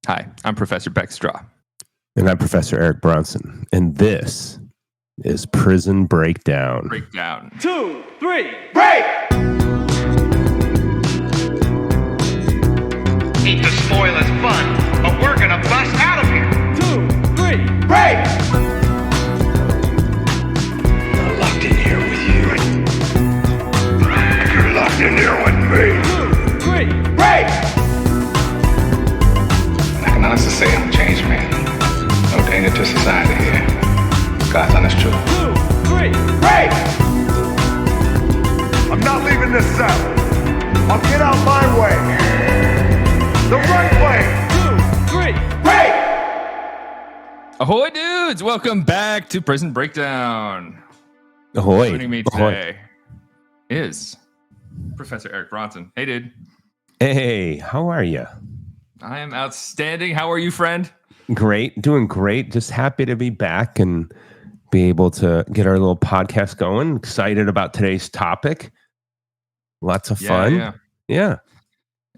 Hi, I'm Professor Beck Strah. And I'm Professor Eric Bronson. And this is Prison Breakdown. Breakdown. 2, 3, break! Hate to spoil his fun, but we're gonna bust out of here. 2, 3, break! I'm locked in here with you. You're locked in here with me. 2, 3, break! I can honestly say I'm a changed man. No danger to society here. God's honest truth. 2, 3, break! I'm not leaving this cell. I'll get out my way. The right way. 2, 3, break! Ahoy, dudes! Welcome back to Prison Breakdown. Ahoy. Joining me today is Professor Eric Bronson. Hey, dude. Hey, how are you? I am outstanding. How are you, friend? Great. Doing great. Just happy to be back and be able to get our little podcast going. Excited about today's topic. Lots of fun. Yeah.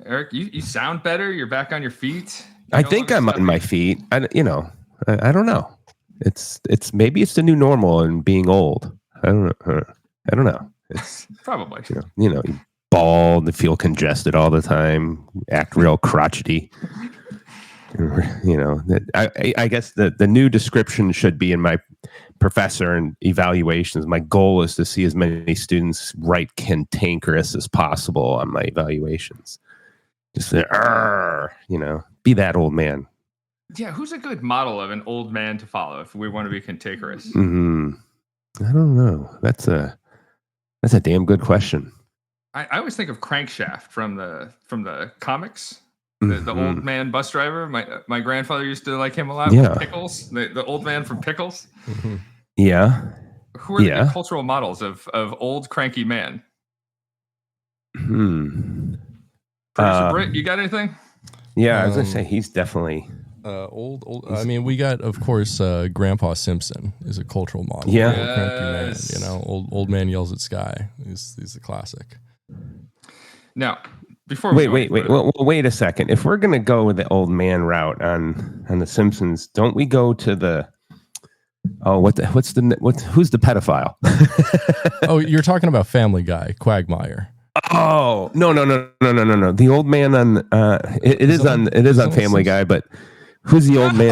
Eric, you sound better. You're back on your feet. I think I'm on my feet. I don't know. It's maybe it's the new normal and being old. I don't know. It's probably you bald, feel congested all the time, act real crotchety. I guess the new description should be in my professor and evaluations. My goal is to see as many students write cantankerous as possible on my evaluations. Just say, be that old man. Yeah, who's a good model of an old man to follow if we want to be cantankerous? I don't know. That's a damn good question. I always think of Crankshaft from the comics. The old man bus driver. My grandfather used to like him a lot. Yeah. With Pickles, the old man from Pickles. Mm-hmm. Yeah. Who are the good cultural models of old cranky man? Producer Britt, you got anything? Yeah, I was gonna say he's definitely old. I mean, we got, of course, Grandpa Simpson is a cultural model. Yeah, cranky man. Old man yells at sky. He's a classic. Now, before wait a second. If we're gonna go with the old man route on the Simpsons, don't we go to the who's the pedophile? Oh, you're talking about Family Guy, Quagmire. Oh, no. The old man on it is on Family Guy, but who's the old man?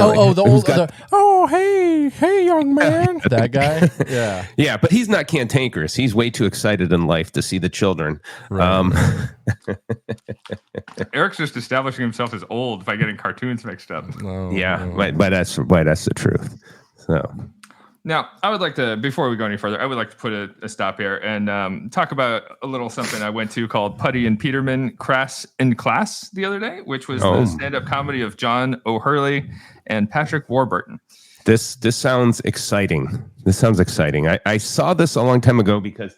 Hey, young man. That guy. Yeah. Yeah, but he's not cantankerous. He's way too excited in life to see the children. Right. Eric's just establishing himself as old by getting cartoons mixed up. But that's the truth. So. Now, I would like to, before we go any further, I would like to put a stop here and talk about a little something I went to called Puddy and Peterman Crass in Class the other day, which was the stand-up comedy of John O'Hurley and Patrick Warburton. This sounds exciting. I saw this a long time ago because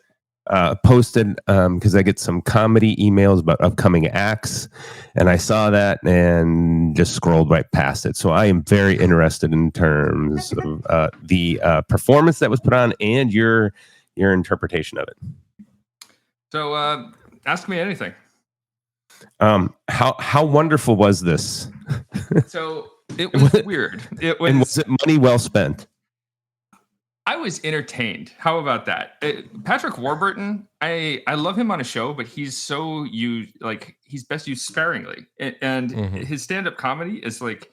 posted because I get some comedy emails about upcoming acts, and I saw that and just scrolled right past it. So I am very interested in terms of the performance that was put on and your interpretation of it. So ask me anything. How wonderful was this? So it was weird. And was it money well spent? I was entertained. How about that? Patrick Warburton, I love him on a show, but he's he's best used sparingly. And his stand-up comedy is like,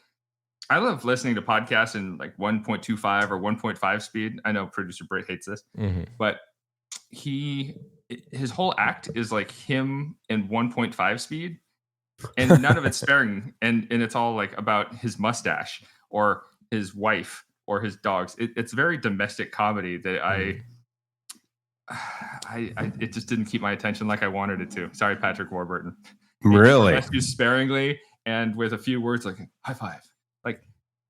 I love listening to podcasts in like 1.25 or 1.5 speed. I know producer Britt hates this, but his whole act is like him in 1.5 speed, and none of it's sparing. And it's all like about his mustache or his wife or his dogs. It's very domestic comedy that it just didn't keep my attention like I wanted it to. Sorry, Patrick Warburton. Really? Rescues sparingly and with a few words like high five. Like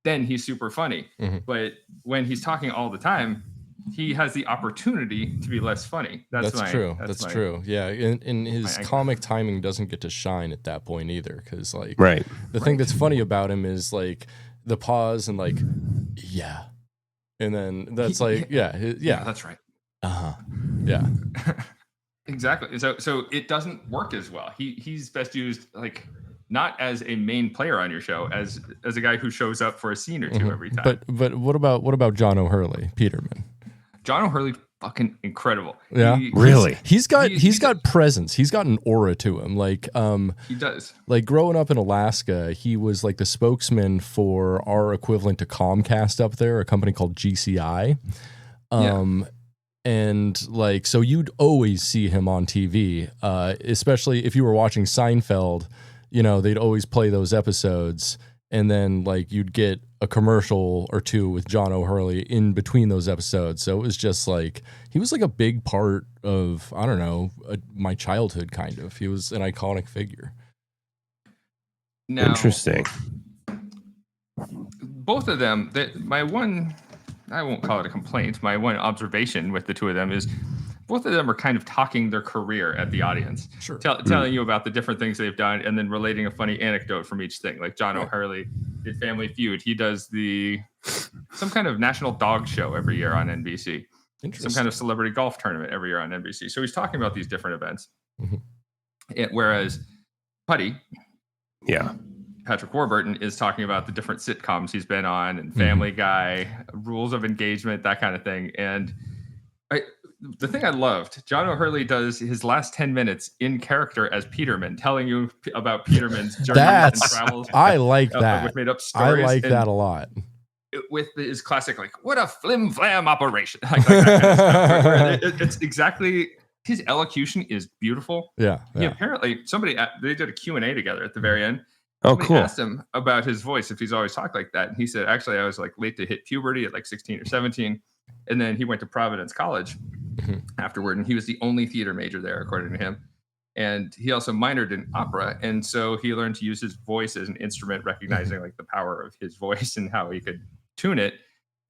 then he's super funny. But when he's talking all the time, he has the opportunity to be less funny. That's true. That's true. Yeah, and his comic timing doesn't get to shine at that point either, because the thing that's funny about him is like the pause and like, yeah. And then that's that's right. Yeah. Exactly. So it doesn't work as well. He's best used like not as a main player on your show, as a guy who shows up for a scene or two every time. But what about John O'Hurley, Peterman? John O'Hurley, fucking incredible. Yeah, really. He's got presence. He's got an aura to him. Like he does. Like growing up in Alaska, he was like the spokesman for our equivalent to Comcast up there, a company called GCI. And like, so you'd always see him on TV, especially if you were watching Seinfeld. They'd always play those episodes, and then like you'd get a commercial or two with John O'Hurley in between those episodes. So it was just like, he was like a big part of, I don't know, my childhood kind of. He was an iconic figure. Now, interesting. Both of them, I won't call it a complaint. My one observation with the two of them is both of them are kind of talking their career at the audience. Sure. Telling you about the different things they've done and then relating a funny anecdote from each thing. Like John O'Hurley did Family Feud. He does some kind of national dog show every year on NBC. Some kind of celebrity golf tournament every year on NBC. So he's talking about these different events. Whereas Puddy, Patrick Warburton, is talking about the different sitcoms he's been on and Family Guy, Rules of Engagement, that kind of thing. And the thing I loved, John O'Hurley does his last 10 minutes in character as Peterman, telling you about Peterman's journeys and travels. I like that. With made up stories. I like that a lot. With his classic, like, what a flim flam operation. Like that kind of stuff. It's exactly, his elocution is beautiful. Yeah. He apparently, they did a Q&A together at the very end. Oh, cool. Asked him about his voice, if he's always talked like that. And he said, actually, I was like late to hit puberty at like 16 or 17. And then he went to Providence College afterward. And he was the only theater major there, according to him. And he also minored in opera. And so he learned to use his voice as an instrument, recognizing like the power of his voice and how he could tune it.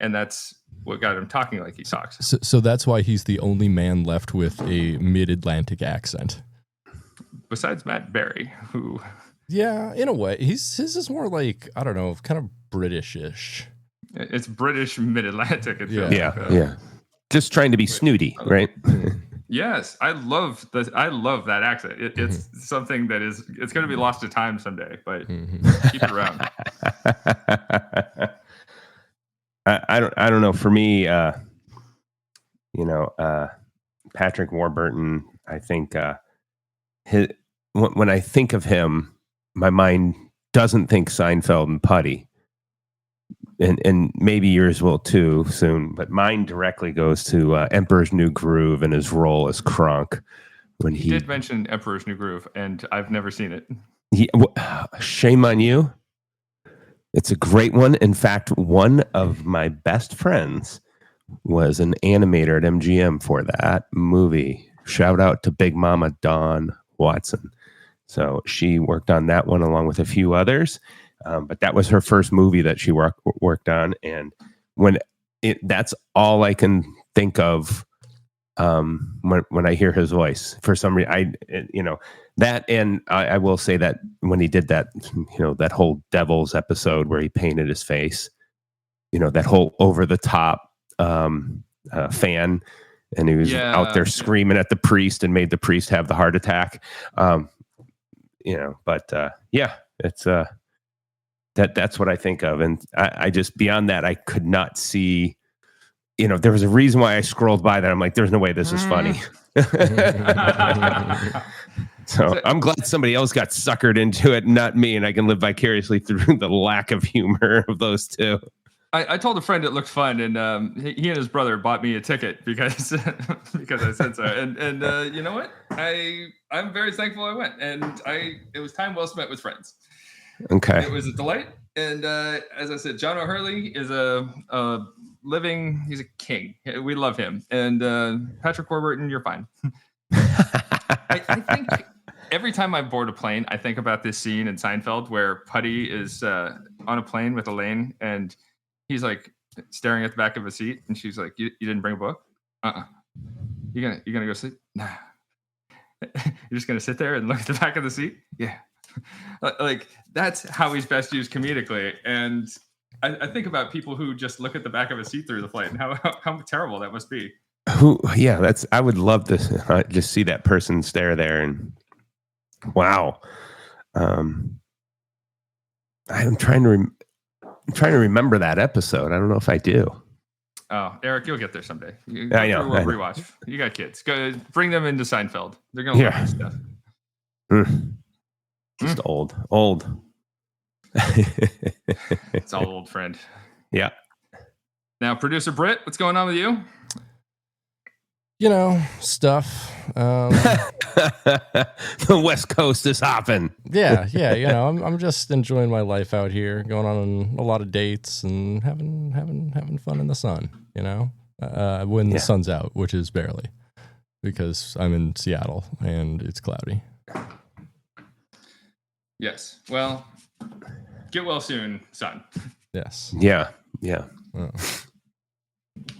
And that's what got him talking like he talks. So that's why he's the only man left with a mid-Atlantic accent. Besides Matt Berry, who... Yeah, in a way. His is more like, I don't know, kind of British-ish. It's British mid-Atlantic. Yeah. Just trying to be snooty, right? Yes, I love that accent. It's something that it's going to be lost to time someday, but keep it around. I don't know. For me, Patrick Warburton, I think when I think of him, my mind doesn't think Seinfeld and Puddy. And maybe yours will too soon, but mine directly goes to Emperor's New Groove and his role as Kronk. When he did mention Emperor's New Groove, and I've never seen it. Shame on you. It's a great one. In fact, one of my best friends was an animator at MGM for that movie. Shout out to Big Mama Dawn Watson. So she worked on that one along with a few others. But that was her first movie that she worked on. And that's all I can think of when I hear his voice. For some reason, that, and I will say that when he did that, that whole Devils episode where he painted his face, that whole over the top fan, and he was out there screaming at the priest and made the priest have the heart attack. It's that's what I think of. And I just, beyond that, I could not see, there was a reason why I scrolled by that. I'm like, there's no way this is funny. So I'm glad somebody else got suckered into it, not me, and I can live vicariously through the lack of humor of those two. I told a friend it looked fun, and he and his brother bought me a ticket because I said so. And you know what? I'm very thankful I went, and it was time well spent with friends. Okay, it was a delight. And as I said, John O'Hurley is he's a king. We love him. And Patrick Warburton, you're fine. I think every time I board a plane, I think about this scene in Seinfeld where Puddy is on a plane with Elaine, and he's like staring at the back of a seat, and she's like, "You didn't bring a book? You gonna go sit? Nah. You're just gonna sit there and look at the back of the seat? Yeah." Like, that's how he's best used comedically. And I think about people who just look at the back of a seat through the flight and how terrible that must be. I would love to just see that person stare there, and wow. I'm trying to remember that episode. I don't know if I do. Oh, Eric, you'll get there someday. I know. Rewatch. You got kids. Go bring them into Seinfeld. They're gonna love this stuff. Just old. It's all old, friend. Yeah. Now, producer Britt, what's going on with you? Stuff. The West Coast is hopping. Yeah. I'm just enjoying my life out here, going on a lot of dates and having fun in the sun. When the sun's out, which is barely, because I'm in Seattle and it's cloudy. Yes. Well, get well soon, son. Yes. Yeah. Oh.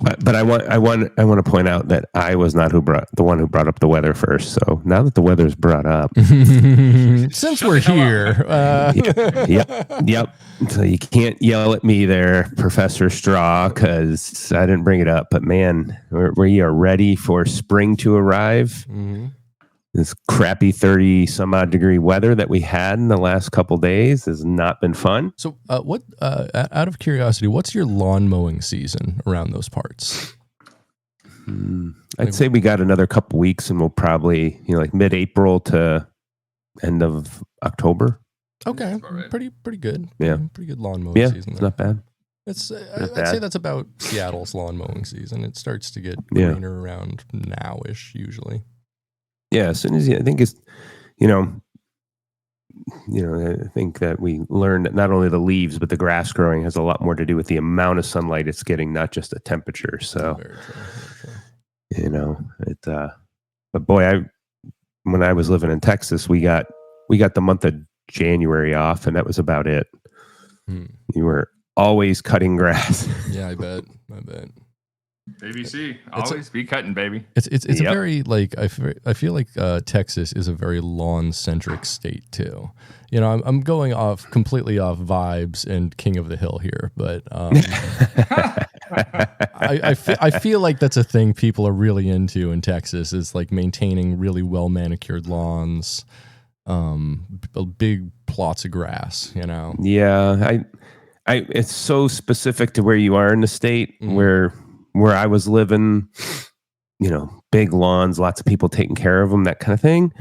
But I want to point out that I was not the one who brought up the weather first. So now that the weather's brought up, since we're here, yep. So you can't yell at me there, Professor Strah, because I didn't bring it up. But man, we are ready for spring to arrive. Mm-hmm. This crappy 30 some odd degree weather that we had in the last couple days has not been fun. So what, out of curiosity, what's your lawn mowing season around those parts? I'd say we got another couple weeks and we'll probably, like mid-April to end of October. Okay. Pretty good. Yeah. Pretty good lawn mowing season. It's not bad. I'd say that's about Seattle's lawn mowing season. It starts to get greener around now-ish usually. Yeah, as soon as I think it's, I think that we learned that not only the leaves, but the grass growing has a lot more to do with the amount of sunlight it's getting, not just the temperature. So, very but true. boy, when I was living in Texas, we got the month of January off, and that was about it. You were always cutting grass. Yeah, I bet. ABC, always be cutting, baby. It's a very I feel like Texas is a very lawn centric state too. I'm going completely off vibes and King of the Hill here, but I feel like that's a thing people are really into in Texas is like maintaining really well manicured lawns, big plots of grass. Yeah, it's so specific to where you are in the state where I was living, big lawns, lots of people taking care of them, that kind of thing.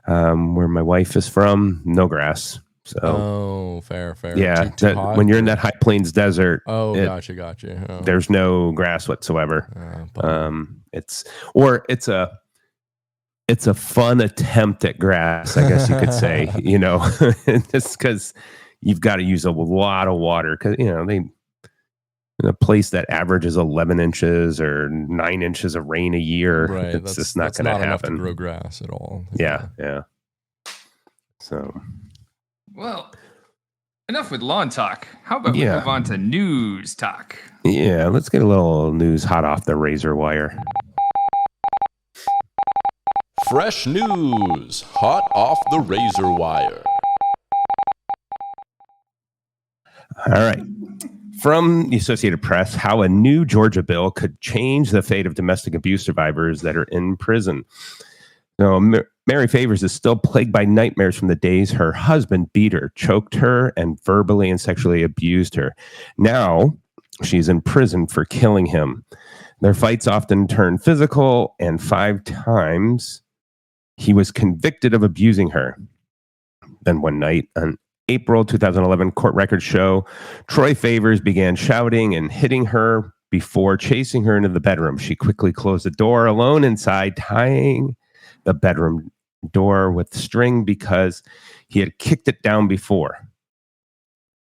Where my wife is from, no grass. So, fair. Yeah, too hot, when you're in that high plains desert, gotcha. Oh. There's no grass whatsoever. It's a fun attempt at grass, I guess you could say. Just because you've got to use a lot of water because in a place that averages 11 inches or 9 inches of rain a year, right? It's just not going to happen. Enough to grow grass at all. Yeah. So, well, enough with lawn talk. How about we move on to news talk? Yeah, let's get a little news hot off the razor wire. Fresh news, hot off the razor wire. All right. From the Associated Press, how a new Georgia bill could change the fate of domestic abuse survivors that are in prison. Mary Favors is still plagued by nightmares from the days her husband beat her, choked her, and verbally and sexually abused her. Now she's in prison for killing him. Their fights often turn physical, and 5 times he was convicted of abusing her. Then one night, on April 2011, court records show Troy Favors began shouting and hitting her before chasing her into the bedroom. She quickly closed the door alone inside, tying the bedroom door with string because he had kicked it down before.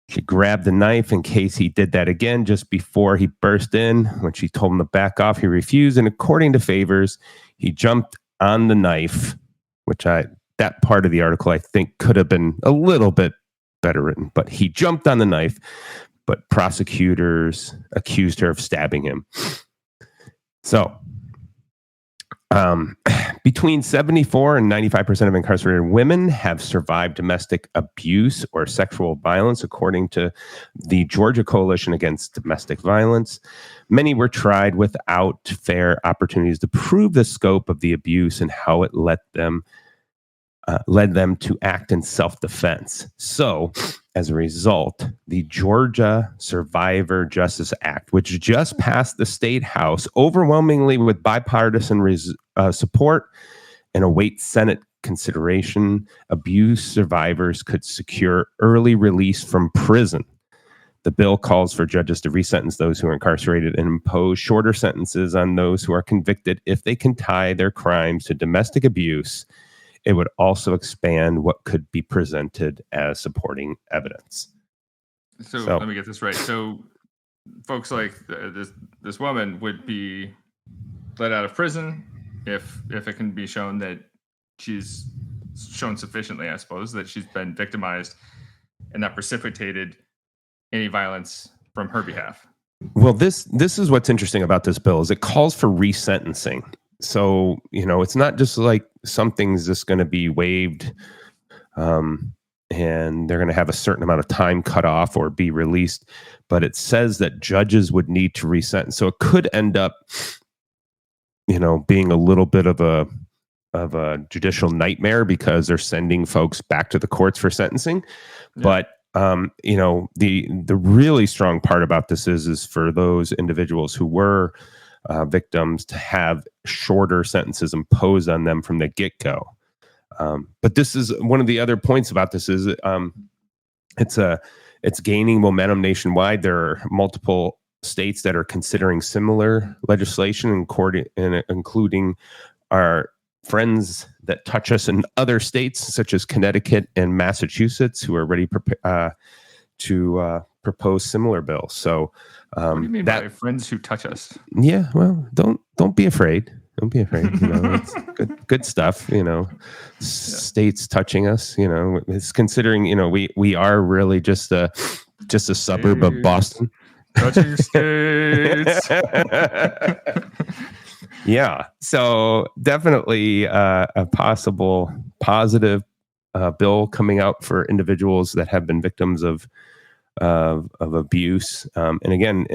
She grabbed the knife in case he did that again just before he burst in. When she told him to back off, he refused. And according to Favors, he jumped on the knife, which that part of the article I think could have been a little bit better written, but he jumped on the knife, but prosecutors accused her of stabbing him. So, between 74 and 95% of incarcerated women have survived domestic abuse or sexual violence, according to the Georgia Coalition Against Domestic Violence. Many were tried without fair opportunities to prove the scope of the abuse and how it led them to act in self-defense. So as a result, the Georgia Survivor Justice Act, which just passed the state house overwhelmingly with bipartisan support and awaits Senate consideration, abuse survivors could secure early release from prison. The bill calls for judges to resentence those who are incarcerated and impose shorter sentences on those who are convicted if they can tie their crimes to domestic abuse. It would also expand what could be presented as supporting evidence. So let me get this right. So folks like this woman would be let out of prison if it can be shown that she's shown sufficiently, I suppose, that she's been victimized and that precipitated any violence from her behalf. Well, this is what's interesting about this bill is it calls for resentencing. So, it's not just like something's just going to be waived and they're going to have a certain amount of time cut off or be released, but it says that judges would need to resentence. So it could end up, being a little bit of a judicial nightmare because they're sending folks back to the courts for sentencing. Yeah. But the really strong part about this is for those individuals who were victims to have shorter sentences imposed on them from the get-go. But this is one of the other points about this is it's gaining momentum nationwide. There are multiple states that are considering similar legislation, including our friends that touch us in other states, such as Connecticut and Massachusetts, who are ready to propose similar bills. So, what do you mean by friends who touch us? Yeah, well, don't be afraid. Don't be afraid. It's good stuff. States touching us. It's considering. We are really just a suburb of Boston. Touching states. Yeah, so definitely a possible positive bill coming out for individuals that have been victims of abuse. And again,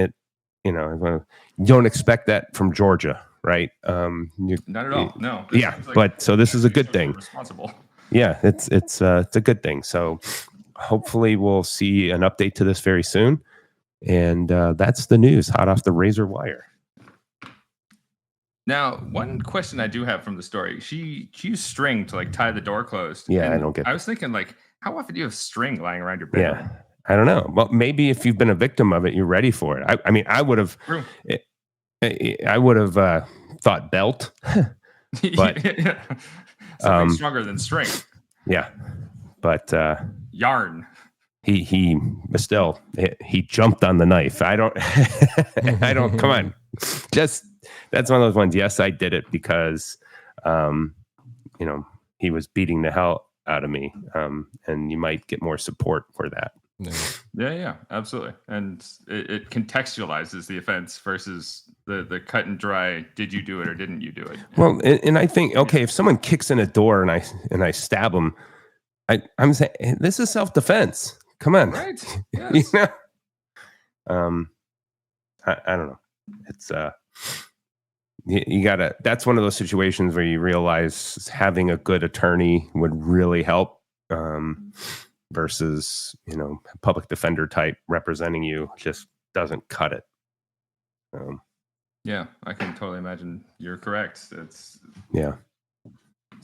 you don't expect that from Georgia, right? Not at all. No. Yeah, but so this is a good thing. Responsible. Yeah, it's a good thing. So hopefully we'll see an update to this very soon. And that's the news, hot off the razor wire. Now, one question I do have from the story, she used string to tie the door closed. Yeah, I don't get that. I was thinking how often do you have string lying around your bed? Yeah, I don't know. Well, maybe if you've been a victim of it, you're ready for it. I mean, I would have thought belt, but something stronger than string. Yeah, but yarn. He jumped on the knife. I don't come on. That's one of those ones. Yes, I did it because he was beating the hell out of me. And you might get more support for that. Yeah, absolutely. And it contextualizes the offense versus the cut and dry, did you do it or didn't you do it? Well, and I think, okay, if someone kicks in a door and I stab them, I'm saying this is self-defense. Come on. Right. Yes. I don't know. It's you gotta, that's one of those situations where you realize having a good attorney would really help, versus, public defender type representing you just doesn't cut it. Yeah, I can totally imagine you're correct.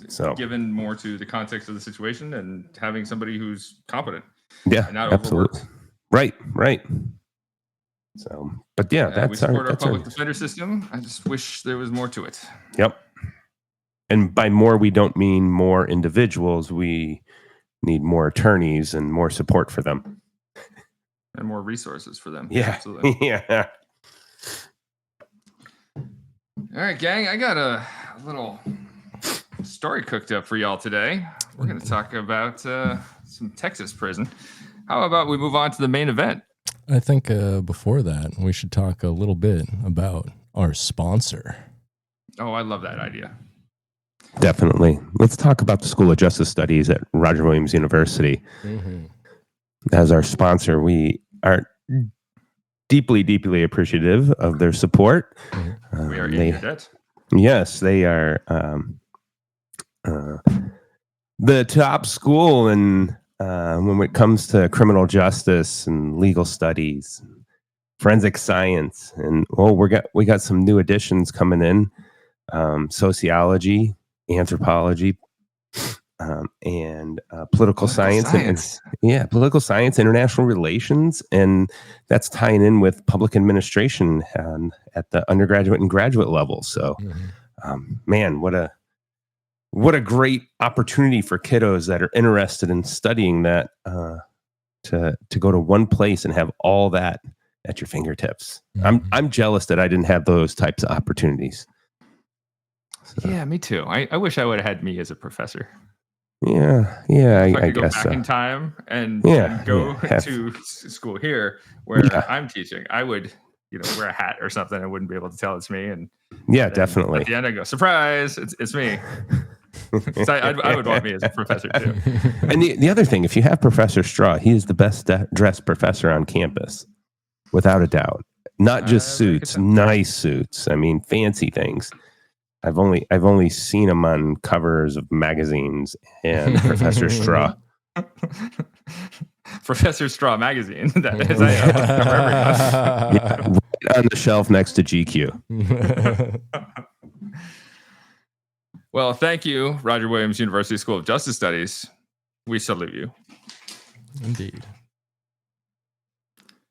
So given more to the context of the situation and having somebody who's competent. Yeah, not absolutely. Overworked. Right. So, but yeah, that's we support our public defender system. I just wish there was more to it. Yep. And by more, we don't mean more individuals. We need more attorneys and more support for them. And more resources for them. Yeah. Absolutely. Yeah. All right, gang. I got a little story cooked up for y'all today. We're going to talk about some Texas prison. How about we move on to the main event? I think before that, we should talk a little bit about our sponsor. Oh, I love that idea. Definitely. Let's talk about the School of Justice Studies at Roger Williams University. Mm-hmm. As our sponsor, we are deeply, deeply appreciative of their support. Mm-hmm. We are in your debt. Yes, they are the top school in when it comes to criminal justice and legal studies, forensic science, and we got some new additions coming in: sociology, anthropology, and political science. Political science, international relations, and that's tying in with public administration at the undergraduate and graduate level. So, man, what a great opportunity for kiddos that are interested in studying that to go to one place and have all that at your fingertips. I'm jealous that I didn't have those types of opportunities. So. Yeah, me too. I wish I would have had me as a professor. Yeah, if I I could go guess back in time and go to school here where I'm teaching, I would, wear a hat or something. I wouldn't be able to tell it's me. And definitely. At the end, I go, surprise, it's me. So I would want me as a professor too. And the other thing, if you have Professor Strah, he is the best dressed professor on campus, without a doubt. Not just suits, nice suits. I mean, fancy things. I've only seen him on covers of magazines and Professor Strah. Professor Strah magazine. That is, right on the shelf next to GQ. Well, thank you, Roger Williams University School of Justice Studies. We salute you. Indeed.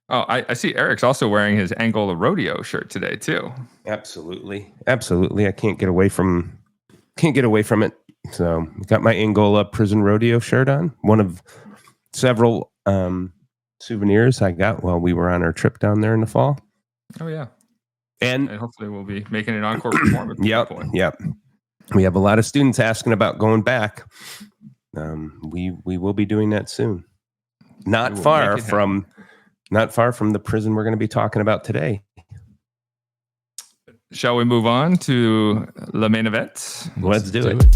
Oh, I see Eric's also wearing his Angola Rodeo shirt today too. Absolutely. I can't get away from it. So got my Angola Prison Rodeo shirt on. One of several souvenirs I got while we were on our trip down there in the fall. Oh yeah. And hopefully we'll be making an encore performance. Yep. We have a lot of students asking about going back. We will be doing that soon. Not far from the prison we're going to be talking about today. Shall we move on to the main event? Let's do it.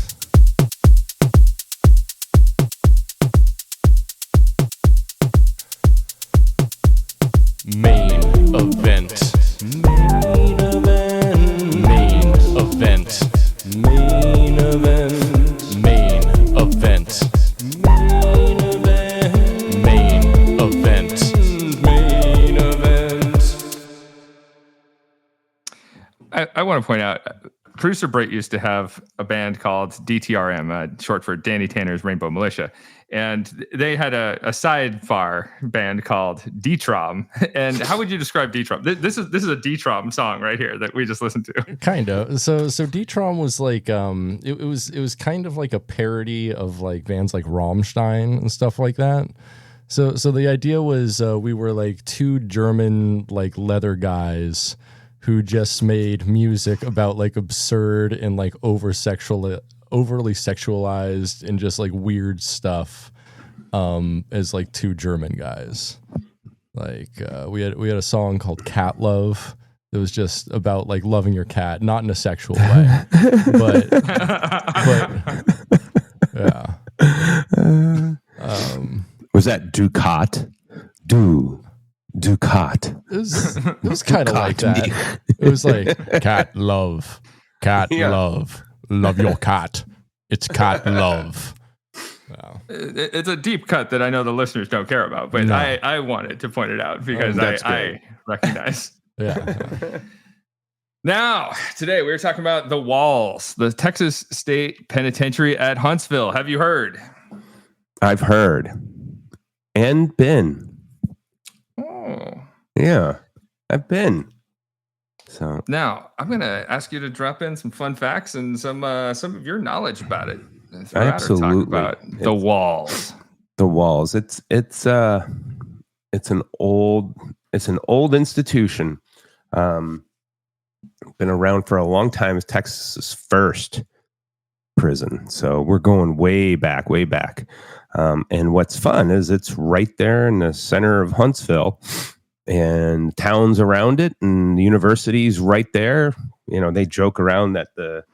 Main event. Main event. Main event. Main event. Main event. Main event. Main event. Main event. I want to point out, producer Bright used to have a band called DTRM, short for Danny Tanner's Rainbow Militia. And they had a sidebar band called D-Trom. And how would you describe D-Trom? This is a D-Trom song right here that we just listened to. Kind of. So D-Trom was like it was kind of like a parody of like bands like Rammstein and stuff like that. So the idea was we were like two German like leather guys who just made music about like absurd and like overly sexualized and just like weird stuff as like two German guys. Like we had a song called Cat Love. It was just about like loving your cat, not in a sexual way, but yeah. Was that Ducat? Ducat. It was kind of like that. It was like cat love, love your cat. It's cat love. Wow. It's a deep cut that I know the listeners don't care about, but I wanted to point it out because I recognize. Yeah. Now, today we're talking about the Walls, the Texas State Penitentiary at Huntsville. Have you heard? I've heard and been. Oh. Yeah, I've been. So now I'm going to ask you to drop in some fun facts and some of your knowledge about it. Absolutely. Talk about the Walls. The Walls. It's an old institution. Been around for a long time. It's Texas's first prison. So we're going way back. And what's fun is it's right there in the center of Huntsville and towns around it and the university's right there. You know, they joke around that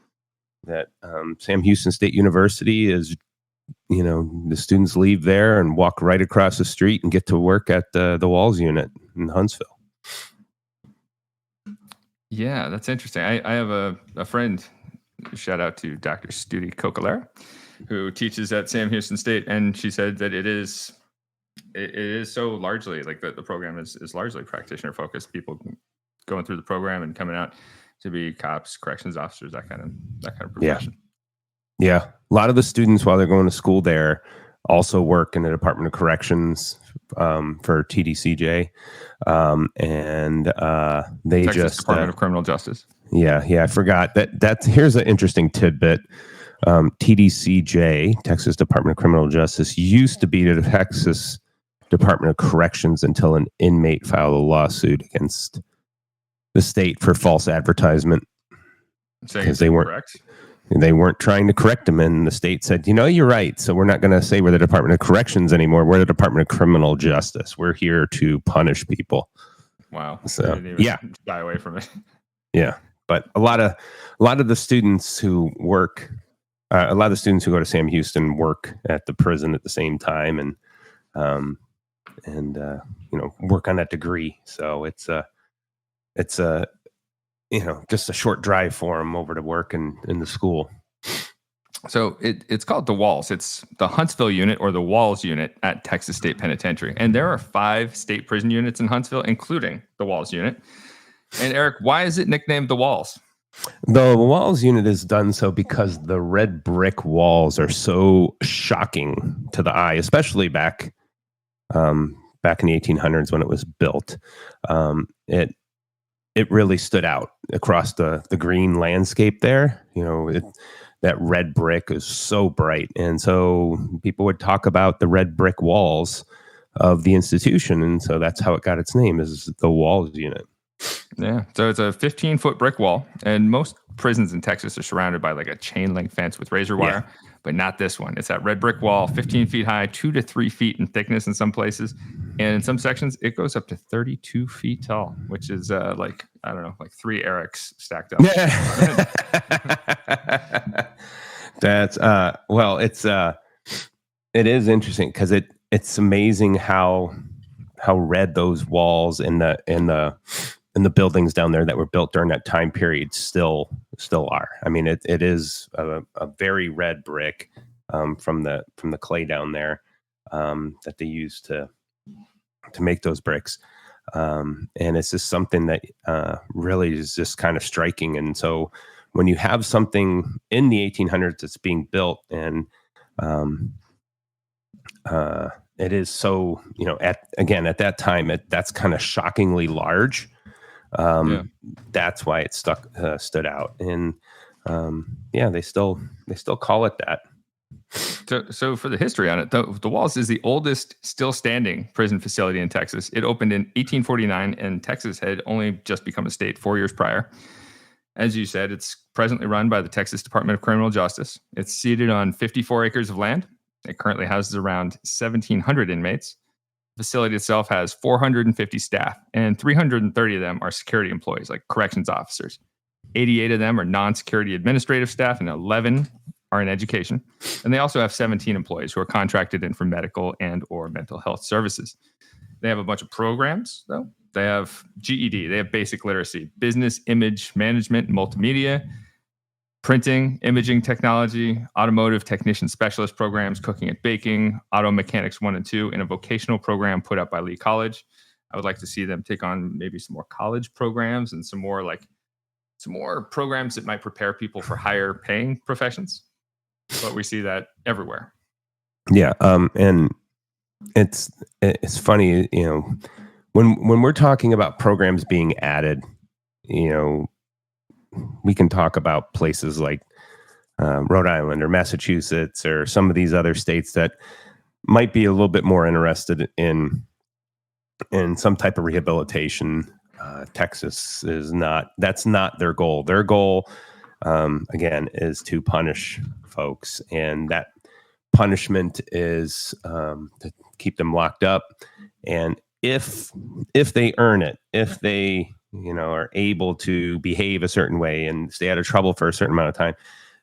Sam Houston State University is, you know, the students leave there and walk right across the street and get to work at the Walls unit in Huntsville. Yeah, that's interesting. I have a friend, shout out to Dr. Studi Cocolera, who teaches at Sam Houston State, and she said that it is so largely like the program is largely practitioner focused. People going through the program and coming out to be cops, corrections officers, that kind of profession. Yeah. A lot of the students while they're going to school there also work in the Department of Corrections for TDCJ. And they Texas Department of Criminal Justice. Yeah. I forgot that's here's an interesting tidbit. TDCJ, Texas Department of Criminal Justice, used to be the Texas Department of Corrections until an inmate filed a lawsuit against the state for false advertisement because they weren't trying to correct them, and the state said, you're right, so we're not going to say we're the Department of Corrections anymore. We're the Department of Criminal Justice. We're here to punish people. Wow. So shy away from it. Yeah, but a lot of the students who work, a lot of the students who go to Sam Houston work at the prison at the same time, and work on that degree. So it's just a short drive for them over to work in the school. So it's called the Walls. It's the Huntsville unit or the Walls unit at Texas State Penitentiary. And there are 5 state prison units in Huntsville, including the Walls unit. And Eric, why is it nicknamed the Walls? The Walls unit is done so because the red brick walls are so shocking to the eye, especially back in the 1800s when it was built. It really stood out across the green landscape there. That red brick is so bright. And so people would talk about the red brick walls of the institution. And so that's how it got its name, is the Walls unit. Yeah. So it's a 15-foot brick wall. And most prisons in Texas are surrounded by like a chain link fence with razor wire, but not this one. It's that red brick wall, 15 feet high, 2 to 3 feet in thickness in some places. And in some sections, it goes up to 32 feet tall, which is like 3 Erics stacked up. That's it is interesting because it's amazing how red those walls in the buildings down there that were built during that time period still are. I mean, it is a very red brick from the clay down there that they use to make those bricks. And it's just something that really is just kind of striking. And so when you have something in the 1800s that's being built and it is so, at that time, that's kind of shockingly large. That's why it stood out. And they still call it that. So for the history on it, the Walls is the oldest still standing prison facility in Texas. It opened in 1849, and Texas had only just become a state 4 years prior. As you said, it's presently run by the Texas Department of Criminal Justice. It's seated on 54 acres of land. It currently houses around 1,700 inmates. The facility itself has 450 staff, and 330 of them are security employees, like corrections officers. 88 of them are non-security administrative staff, and 11 are in education. And they also have 17 employees who are contracted in for medical and or mental health services. They have a bunch of programs, though. They have GED, they have basic literacy, business image management, multimedia, printing, imaging technology, automotive technician specialist programs, cooking and baking, auto mechanics 1 and 2, and a vocational program put up by Lee College. I would like to see them take on maybe some more college programs and some more programs that might prepare people for higher paying professions. But we see that everywhere. Yeah. And it's funny, when we're talking about programs being added, we can talk about places like Rhode Island or Massachusetts or some of these other states that might be a little bit more interested in some type of rehabilitation. Texas is not. That's not their goal. Their goal, again, is to punish folks, and that punishment is to keep them locked up. And if they earn it, if they are able to behave a certain way and stay out of trouble for a certain amount of time,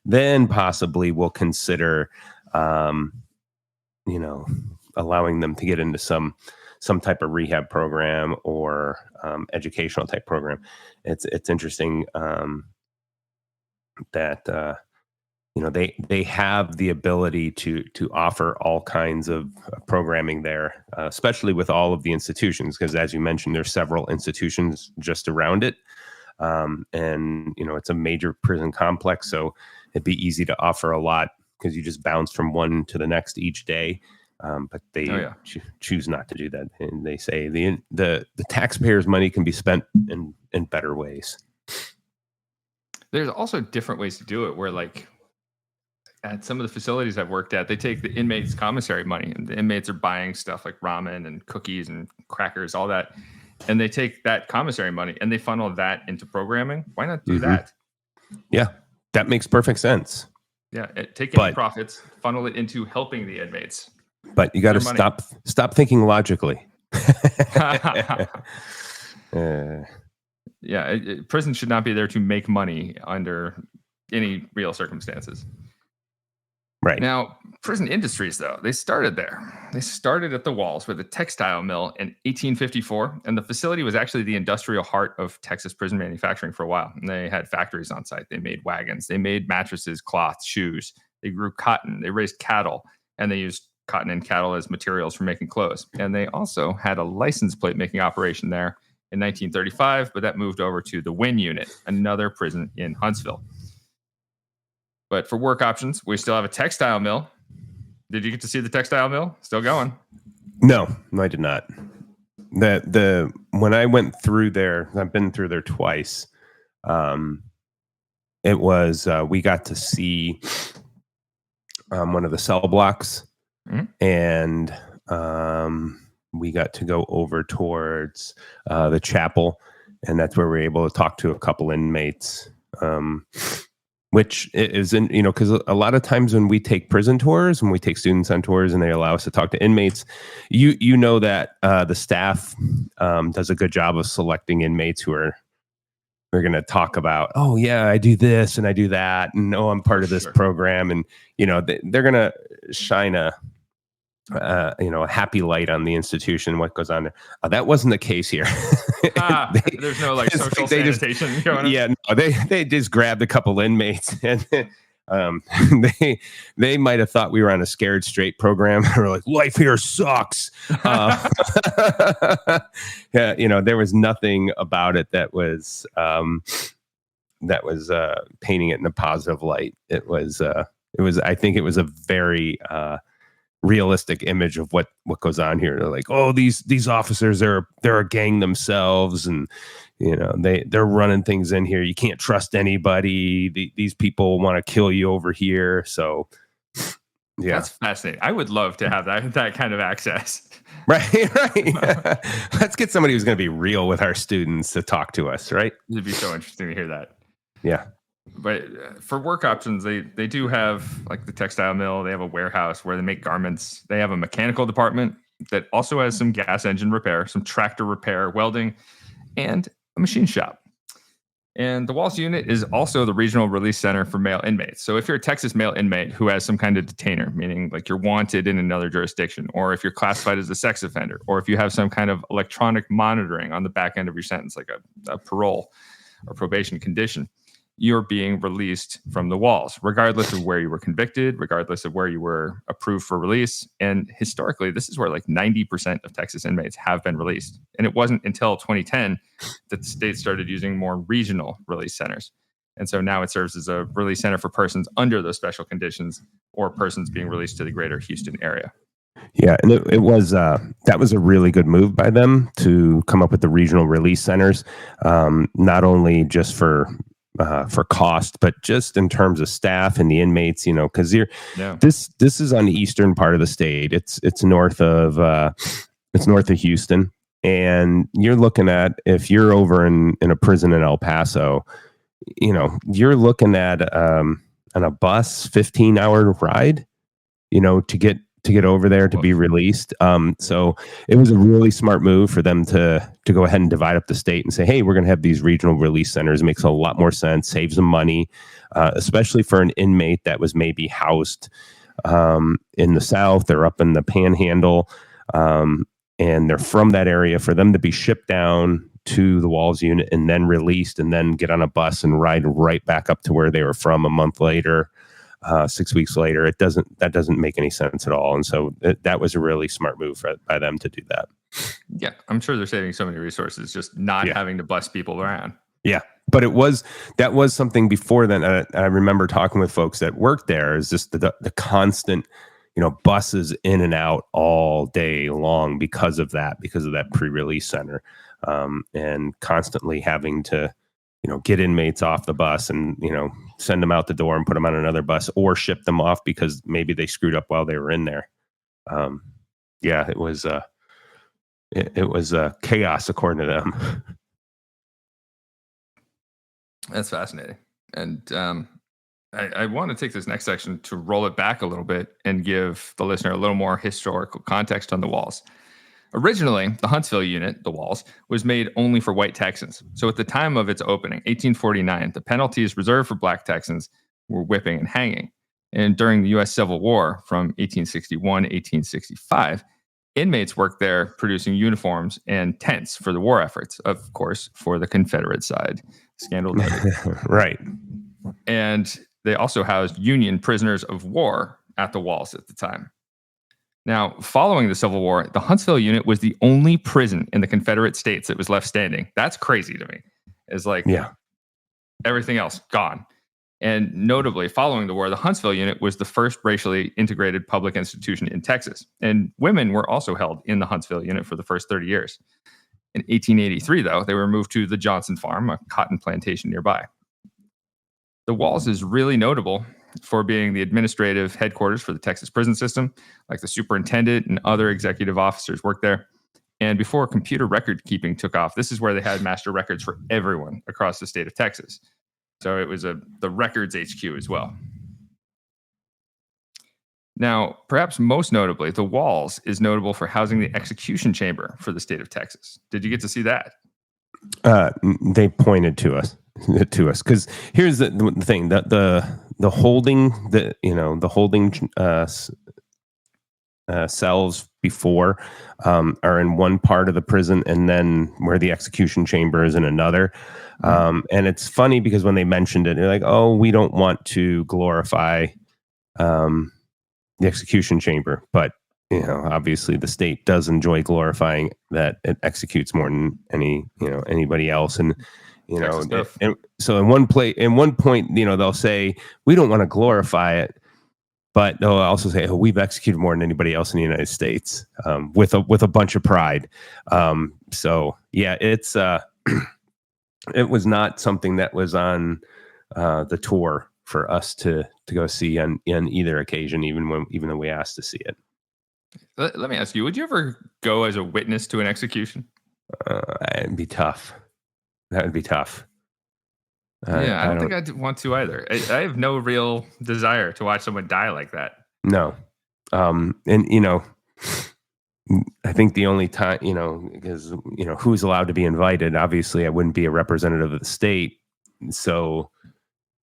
then possibly we'll consider, allowing them to get into some type of rehab program or educational type program. It's interesting that they have the ability to offer all kinds of programming there, especially with all of the institutions, because as you mentioned, there's several institutions just around it. And it's a major prison complex, so it'd be easy to offer a lot because you just bounce from one to the next each day. But they choose not to do that, and they say the taxpayers' money can be spent in better ways. There's also different ways to do it, where like at some of the facilities I've worked at, they take the inmates' commissary money, and the inmates are buying stuff like ramen and cookies and crackers, all that. And they take that commissary money and they funnel that into programming. Why not do that? Yeah, that makes perfect sense. Yeah, take any profits, funnel it into helping the inmates. But you got to stop thinking logically. Prison should not be there to make money under any real circumstances. Right. Now, prison industries, though, they started there. They started at the Walls with a textile mill in 1854, and the facility was actually the industrial heart of Texas prison manufacturing for a while. And they had factories on site. They made wagons. They made mattresses, cloth, shoes. They grew cotton. They raised cattle, and they used cotton and cattle as materials for making clothes. And they also had a license plate making operation there in 1935, but that moved over to the Wynn Unit, another prison in Huntsville. But for work options, we still have a textile mill. Did you get to see the textile mill? Still going? No, I did not. When I went through there, I've been through there twice. It was we got to see one of the cell blocks, and we got to go over towards the chapel, and that's where we were able to talk to a couple inmates. Which is because a lot of times when we take prison tours, when we take students on tours and they allow us to talk to inmates, you know that the staff does a good job of selecting inmates who are going to talk about, oh yeah, I do this and I do that, and oh, I'm part of this program, and they're going to shine a happy light on the institution, what goes on there. That wasn't the case here. There's no like social sanitation going on. Yeah, no, they just grabbed a couple inmates, and they might have thought we were on a Scared Straight program. We're like, life here sucks. There was nothing about it that was painting it in a positive light. It was. I think it was a very realistic image of what goes on here. They're like, oh, these officers they're a gang themselves, and they're running things in here. You can't trust anybody. These people want to kill you over here. So yeah, that's fascinating. I would love to have that kind of access. Right. Let's get somebody who's going to be real with our students to talk to us. Right. It'd be so interesting to hear that. Yeah. But for work options, they do have like the textile mill. They have a warehouse where they make garments. They have a mechanical department that also has some gas engine repair, some tractor repair, welding, and a machine shop. And the Walls unit is also the regional release center for male inmates. So if you're a Texas male inmate who has some kind of detainer, meaning like you're wanted in another jurisdiction, or if you're classified as a sex offender, or if you have some kind of electronic monitoring on the back end of your sentence, like a parole or probation condition, you're being released from the Walls, regardless of where you were convicted, regardless of where you were approved for release. And historically, this is where like 90% of Texas inmates have been released. And it wasn't until 2010 that the state started using more regional release centers. And so now it serves as a release center for persons under those special conditions or persons being released to the greater Houston area. Yeah, and it was that was a really good move by them to come up with the regional release centers, not only just for cost, but just in terms of staff and the inmates, because this is on the eastern part of the state. It's north of Houston, and you're looking at, if you're over in a prison in El Paso, you're looking at on a bus 15-hour ride, to get over there to be released. So it was a really smart move for them to go ahead and divide up the state and say, hey, we're going to have these regional release centers. It makes a lot more sense, saves them money, especially for an inmate that was maybe housed in the South or up in the Panhandle, and they're from that area. For them to be shipped down to the Walls unit and then released and then get on a bus and ride right back up to where they were from a month later. 6 weeks later. That doesn't make any sense at all. And so that was a really smart move by them to do that. Yeah, I'm sure they're saving so many resources just not having to bus people around. Yeah, but that was something before then. I remember talking with folks that worked there. Is just the constant, buses in and out all day long because of that pre-release center, and constantly having to, get inmates off the bus and, send them out the door and put them on another bus or ship them off because maybe they screwed up while they were in there. It was chaos according to them. That's fascinating. And I want to take this next section to roll it back a little bit and give the listener a little more historical context on the walls. Originally, the Huntsville unit, the walls, was made only for white Texans. So at the time of its opening, 1849, the penalties reserved for black Texans were whipping and hanging. And during the U.S. Civil War from 1861 to 1865, inmates worked there producing uniforms and tents for the war efforts, of course, for the Confederate side. Scandal noted. Right. And they also housed Union prisoners of war at the walls at the time. Now, following the Civil War, the Huntsville unit was the only prison in the Confederate States that was left standing. That's crazy to me. It's like everything else gone. And notably, following the war, the Huntsville unit was the first racially integrated public institution in Texas. And women were also held in the Huntsville unit for the first 30 years. In 1883, though, they were moved to the Johnson Farm, a cotton plantation nearby. The Walls is really notable for being the administrative headquarters for the Texas prison system. Like the superintendent and other executive officers worked there. And before computer record keeping took off, this is where they had master records for everyone across the state of Texas. So it was the records HQ as well. Now, perhaps most notably, the Walls is notable for housing the execution chamber for the state of Texas. Did you get to see that? They pointed to us because here's the thing, that the holding cells before are in one part of the prison, and then where the execution chamber is in another. And it's funny because when they mentioned it, they're like, "Oh, we don't want to glorify the execution chamber," but obviously the state does enjoy glorifying that it executes more than anybody else, and and so in one point, they'll say we don't want to glorify it, but they'll also say, "Oh, we've executed more than anybody else in the United States," with a bunch of pride. So yeah, it's it was not something that was on the tour for us to go see on either occasion, even though we asked to see it. Let me ask you: would you ever go as a witness to an execution? It'd be tough. That would be tough. I don't think I'd want to either. I have no real desire to watch someone die like that. No. And, I think the only time, because, who's allowed to be invited, obviously I wouldn't be a representative of the state. So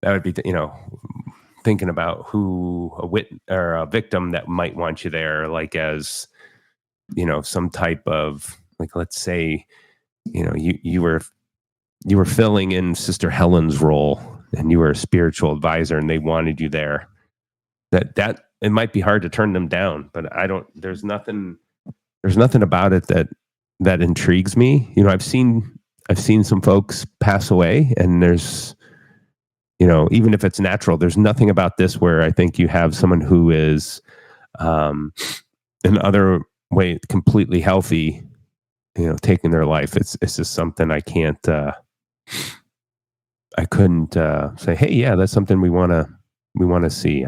that would be, thinking about who a victim that might want you there, like as, some type of, like, let's say, you were filling in Sister Helen's role and you were a spiritual advisor and they wanted you there. That it might be hard to turn them down, but there's nothing about it that intrigues me. I've seen some folks pass away, and there's, even if it's natural, there's nothing about this where I think you have someone who is in other way completely healthy, taking their life. It's just something I can't, I couldn't say, hey, yeah, that's something we want to see.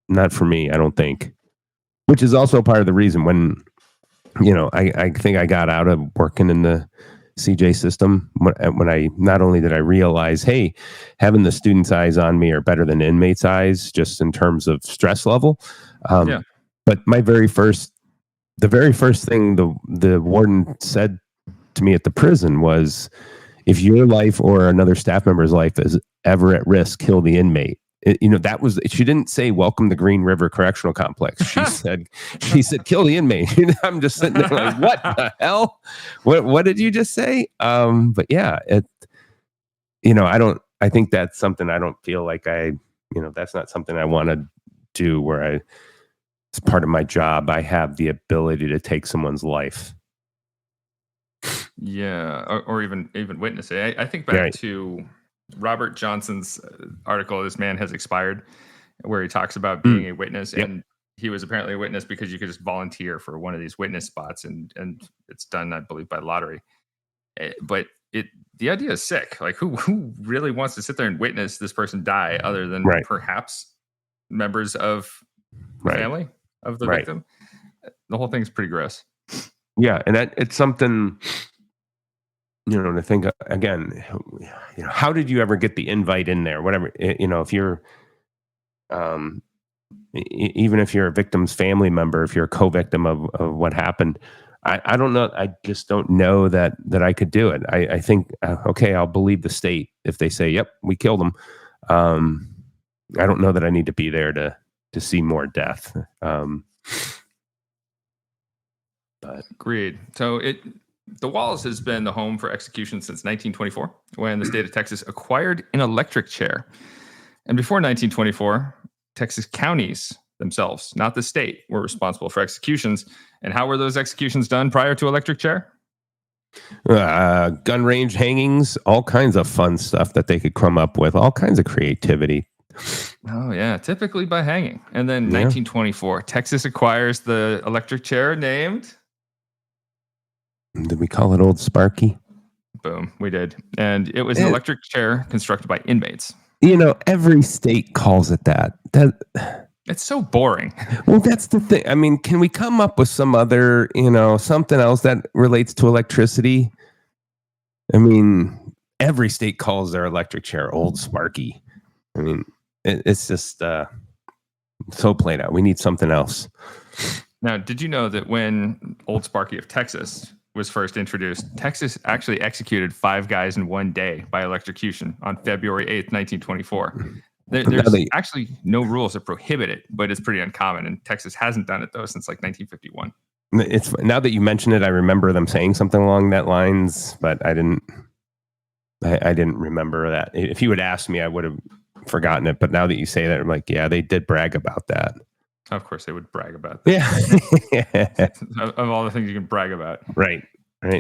Not for me, I don't think, which is also part of the reason when, I think I got out of working in the CJ system when I, not only did I realize, hey, having the students' eyes on me are better than inmates' eyes, just in terms of stress level. But the very first thing the warden said to me at the prison was, if your life or another staff member's life is ever at risk, kill the inmate. She didn't say welcome to Green River Correctional Complex. She said kill the inmate. I'm just sitting there like, what the hell? What did you just say? But yeah, I think that's something I don't feel like I that's not something I want to do where it's part of my job. I have the ability to take someone's life. Yeah, or even witness it. I think back to Robert Johnson's article, "This Man Has Expired," where he talks about being a witness, and he was apparently a witness because you could just volunteer for one of these witness spots, and it's done, I believe, by lottery. But the idea is sick. Like, who really wants to sit there and witness this person die, other than perhaps members of the family of the victim? The whole thing's pretty gross. Yeah, and it's something, to think again. How did you ever get the invite in there? Whatever, if you're, even if you're a victim's family member, if you're a co-victim of what happened, I don't know. I just don't know that I could do it. I think, okay, I'll believe the state if they say, "Yep, we killed him." I don't know that I need to be there to see more death. But agreed. So the Walls has been the home for executions since 1924, when the state of Texas acquired an electric chair. And before 1924, Texas counties themselves, not the state, were responsible for executions. And how were those executions done prior to electric chair? Gun range hangings, all kinds of fun stuff that they could come up with, all kinds of creativity. Oh, yeah, typically by hanging. And then 1924, Texas acquires the electric chair named... Did we call it Old Sparky? Boom, we did. And it was an electric chair constructed by inmates. Every state calls it that. It's so boring. Well, that's the thing. I mean, can we come up with some other, something else that relates to electricity? I mean, every state calls their electric chair Old Sparky. I mean, it's just so played out. We need something else. Now, did you know that when Old Sparky of Texas was first introduced, Texas actually executed 5 guys in one day by electrocution on February 8th, 1924. There's actually no rules that prohibit it, but it's pretty uncommon. And Texas hasn't done it, though, since like 1951. It's now that you mention it, I remember them saying something along that lines, but I didn't remember that. If you had asked me, I would have forgotten it. But now that you say that, I'm like, yeah, they did brag about that. Of course, they would brag about that. Yeah. Of all the things you can brag about. Right.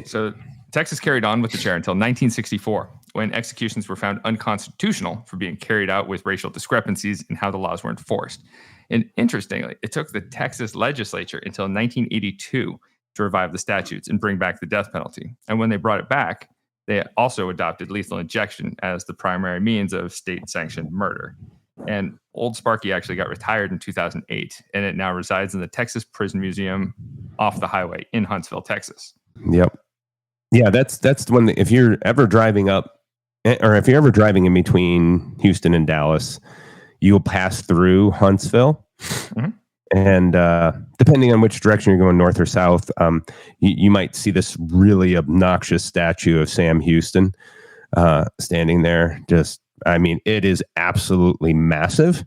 So Texas carried on with the chair until 1964, when executions were found unconstitutional for being carried out with racial discrepancies in how the laws were enforced. And interestingly, it took the Texas legislature until 1982 to revive the statutes and bring back the death penalty. And when they brought it back, they also adopted lethal injection as the primary means of state-sanctioned murder. And Old Sparky actually got retired in 2008, and it now resides in the Texas Prison Museum off the highway in Huntsville, Texas. Yep. Yeah, that's the one. If you're ever driving up, or if you're ever driving in between Houston and Dallas, you'll pass through Huntsville. Mm-hmm. And depending on which direction you're going, north or south, you might see this really obnoxious statue of Sam Houston standing there. It is absolutely massive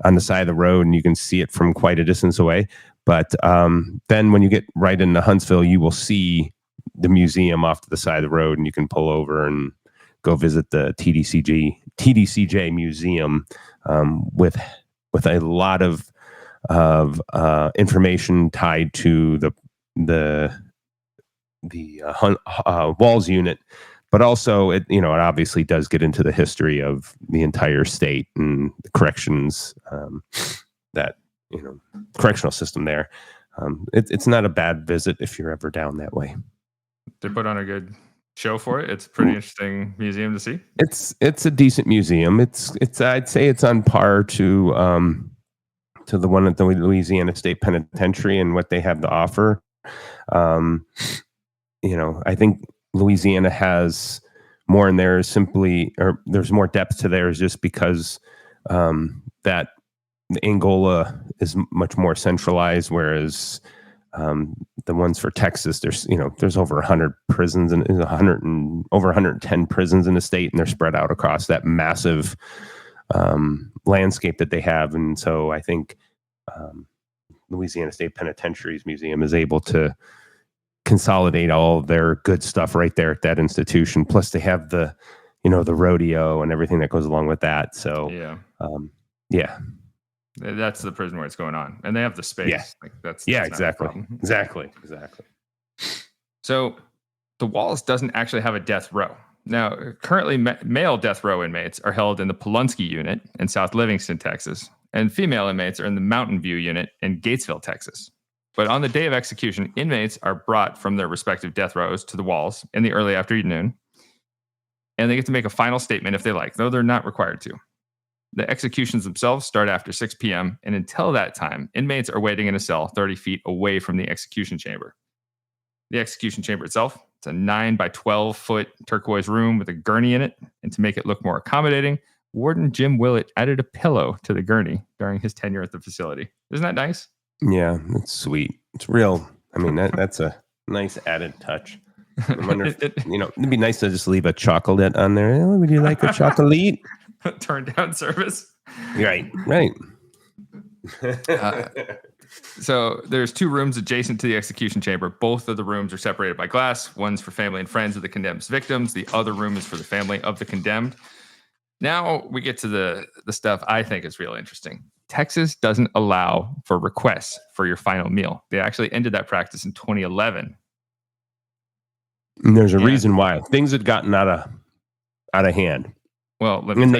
on the side of the road, and you can see it from quite a distance away. But then when you get right into Huntsville, you will see the museum off to the side of the road, and you can pull over and go visit the TDCJ museum with a lot of information tied to the Walls unit. But also, it obviously does get into the history of the entire state and the corrections, correctional system there. It's not a bad visit if you're ever down that way. They put on a good show for it. It's a pretty interesting museum to see. It's a decent museum. I'd say it's on par to the one at the Louisiana State Penitentiary and what they have to offer. I think Louisiana has more in there there's more depth to theirs just because that Angola is much more centralized, whereas the ones for Texas, there's over 100 prisons and over 110 prisons in the state, and they're spread out across that massive landscape that they have. And so I think Louisiana State Penitentiary's museum is able to consolidate all of their good stuff right there at that institution. Plus they have the rodeo and everything that goes along with that. So yeah. Yeah. That's the prison where it's going on, and they have the space. Yeah. Like that's Exactly. not a problem. Exactly. So the Walls doesn't actually have a death row. Now, currently, male death row inmates are held in the Polunsky unit in South Livingston, Texas, and female inmates are in the Mountain View unit in Gatesville, Texas. But on the day of execution, inmates are brought from their respective death rows to the Walls in the early afternoon, and they get to make a final statement if they like, though they're not required to. The executions themselves start after 6 p.m., and until that time, inmates are waiting in a cell 30 feet away from the execution chamber. The execution chamber itself, it's a 9 by 12 foot turquoise room with a gurney in it, and to make it look more accommodating, Warden Jim Willett added a pillow to the gurney during his tenure at the facility. Isn't that nice? Yeah, it's sweet. It's real. I mean, that's a nice added touch. I wonder if, it'd be nice to just leave a chocolate on there. Oh, would you like a chocolate? Turn down service. Right. So there's 2 rooms adjacent to the execution chamber. Both of the rooms are separated by glass. One's for family and friends of the condemned's victims. The other room is for the family of the condemned. Now we get to the stuff I think is real interesting. Texas doesn't allow for requests for your final meal. They actually ended that practice in 2011. And there's a reason why. Things had gotten out of hand. Well, let me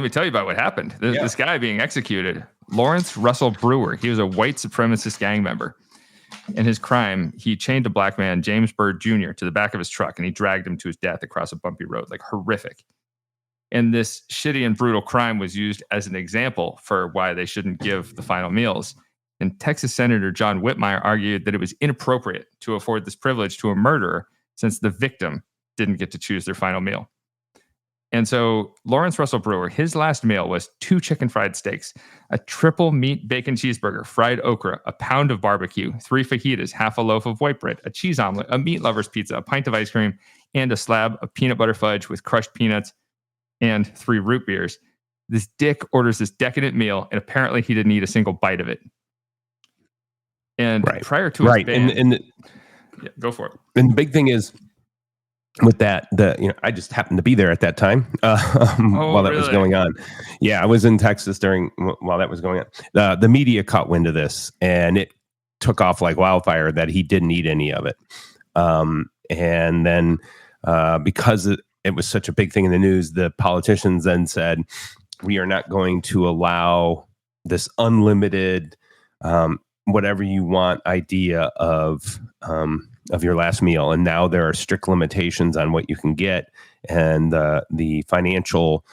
tell you about what happened. This guy being executed, Lawrence Russell Brewer, he was a white supremacist gang member. In his crime, he chained a black man, James Byrd Jr., to the back of his truck, and he dragged him to his death across a bumpy road, like horrific. And this shitty and brutal crime was used as an example for why they shouldn't give the final meals. And Texas Senator John Whitmire argued that it was inappropriate to afford this privilege to a murderer since the victim didn't get to choose their final meal. And so Lawrence Russell Brewer, his last meal was 2 chicken fried steaks, a triple meat bacon cheeseburger, fried okra, a pound of barbecue, 3 fajitas, half a loaf of white bread, a cheese omelet, a meat lover's pizza, a pint of ice cream, and a slab of peanut butter fudge with crushed peanuts and 3 root beers. This dick orders this decadent meal, and apparently he didn't eat a single bite of it. And prior to his ban, go for it. And the big thing is, with that, I just happened to be there at that time while that was going on. Yeah, I was in Texas while that was going on. The media caught wind of this, and it took off like wildfire that he didn't eat any of it. And then because it was such a big thing in the news, the politicians then said, we are not going to allow this unlimited whatever you want idea of your last meal. And now there are strict limitations on what you can get, and the financial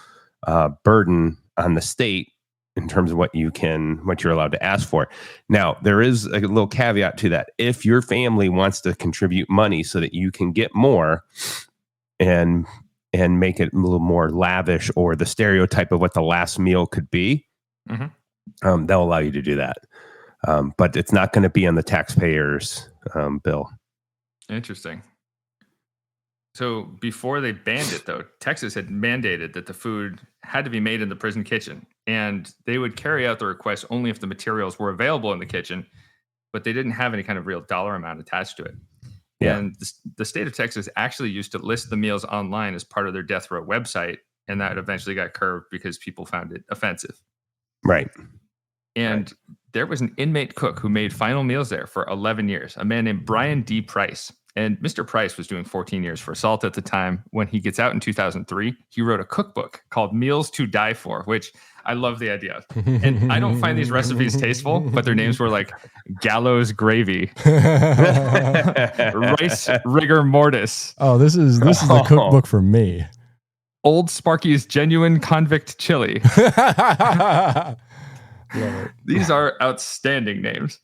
burden on the state in terms of what you're allowed to ask for. Now, there is a little caveat to that. If your family wants to contribute money so that you can get more and make it a little more lavish, or the stereotype of what the last meal could be, they'll allow you to do that. But it's not going to be on the taxpayers' bill. Interesting. So before they banned it, though, Texas had mandated that the food had to be made in the prison kitchen, and they would carry out the request only if the materials were available in the kitchen, but they didn't have any kind of real dollar amount attached to it. Yeah. And the state of Texas actually used to list the meals online as part of their death row website, and that eventually got curbed because people found it offensive. Right. And there was an inmate cook who made final meals there for 11 years, a man named Brian D. Price. And Mr. Price was doing 14 years for assault at the time. When he gets out in 2003, he wrote a cookbook called Meals to Die For, which I love the idea of. And I don't find these recipes tasteful, but their names were like Gallows Gravy, Rice Rigor Mortis. Oh, this is the cookbook for me. Old Sparky's Genuine Convict Chili. These are outstanding names.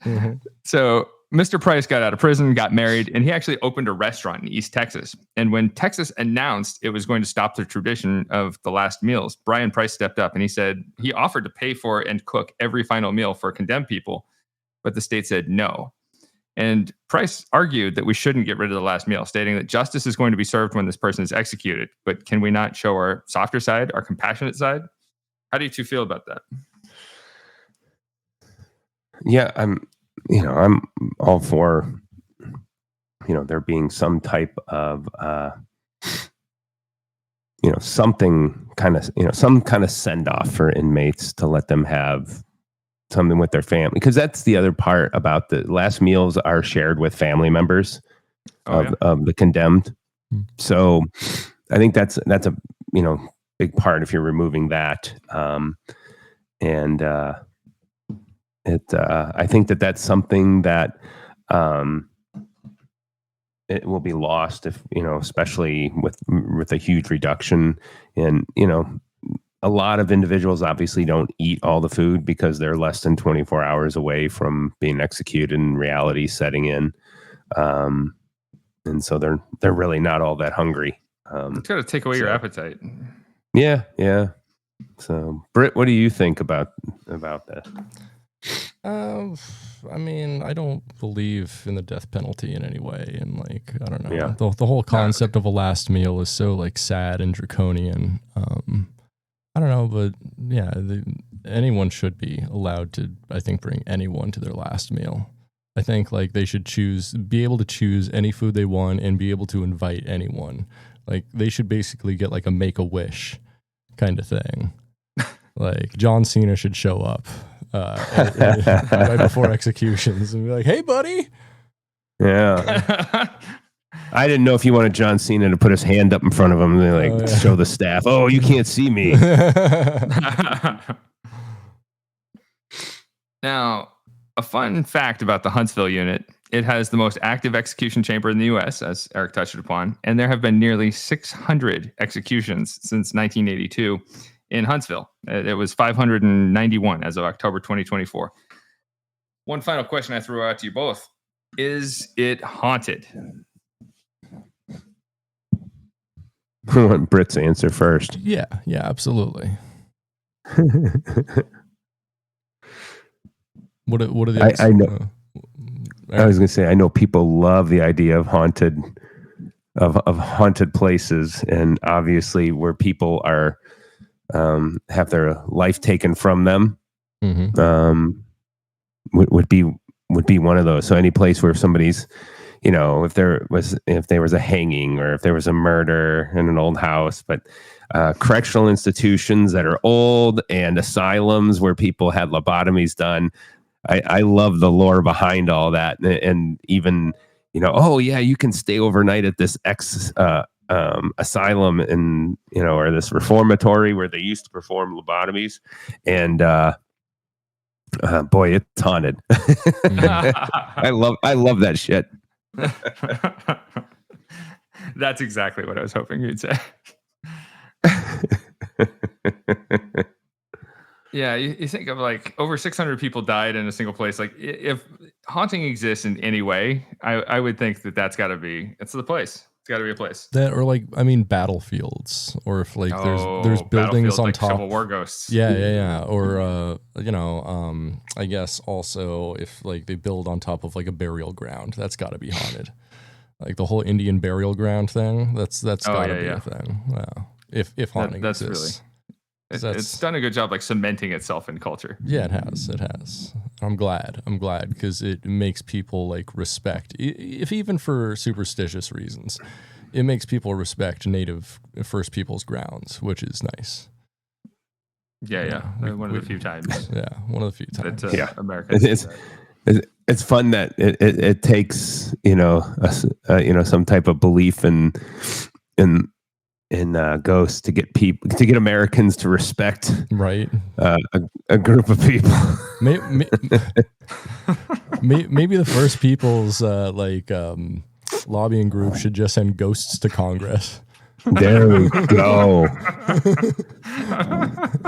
So Mr. Price got out of prison, got married, and he actually opened a restaurant in East Texas. And when Texas announced it was going to stop the tradition of the last meals, Brian Price stepped up and he offered to pay for and cook every final meal for condemned people, but the state said no. And Price argued that we shouldn't get rid of the last meal, stating that justice is going to be served when this person is executed, but can we not show our softer side, our compassionate side? How do you two feel about that? Yeah, I'm all for, there being some type of something kind of, some kind of send off for inmates to let them have something with their family. Because that's the other part about the last meals are shared with family members of the condemned. So I think that's a, big part if you're removing that. I think that's something that, it will be lost if, especially with a huge reduction in, a lot of individuals obviously don't eat all the food because they're less than 24 hours away from being executed and reality setting in. And so they're really not all that hungry. It's got to take away your appetite. Yeah. Yeah. So Britt, what do you think about that? I mean, I don't believe in the death penalty in any way, and like, I don't know, Yeah. the whole concept of a last meal is so like sad and draconian. I don't know, but yeah, anyone should be allowed to, I think, bring anyone to their last meal. I think like they should be able to choose any food they want and be able to invite anyone. Like they should basically get like a Make-A-Wish kind of thing. Like John Cena should show up right before executions and be like, "Hey, buddy." Yeah. I didn't know if you wanted John Cena to put his hand up in front of him and show the staff, "Oh, you can't see me." Now, a fun fact about the Huntsville unit: it has the most active execution chamber in the U.S., as Eric touched upon, and there have been nearly 600 executions since 1982 in Huntsville. It was 591 as of October 2024. One final question I threw out to you both: is it haunted? I want Britt's answer first. Yeah, absolutely. What are the? I know. I was going to say, I know people love the idea of haunted places, and obviously where people are have their life taken from them. Would be one of those. So any place where somebody's, if there was a hanging or if there was a murder in an old house, but correctional institutions that are old and asylums where people had lobotomies done. I love the lore behind all that, and even you can stay overnight at this asylum and or this reformatory where they used to perform lobotomies, and boy, it's haunted. I love that shit. That's exactly what I was hoping you'd say. Yeah, you think of like over 600 people died in a single place. Like if haunting exists in any way, I would think that's got to be, it's the place. It's got to be a place. That, or like, I mean, battlefields, or if like there's buildings on like top. Civil War ghosts. Yeah. Or I guess also if like they build on top of like a burial ground, that's got to be haunted. Like the whole Indian burial ground thing. That's got to be a thing. Yeah. If haunting exists. It's done a good job like cementing itself in culture. Yeah, it has. I'm glad because it makes people like respect, if even for superstitious reasons, it makes people respect native First Peoples grounds, which is nice. Yeah. One of the few times. Yeah, one of the few times. Americans. It's fun that it takes some type of belief in ghosts to get Americans to respect a group of people. Maybe the First People's lobbying group should just send ghosts to Congress. There we go.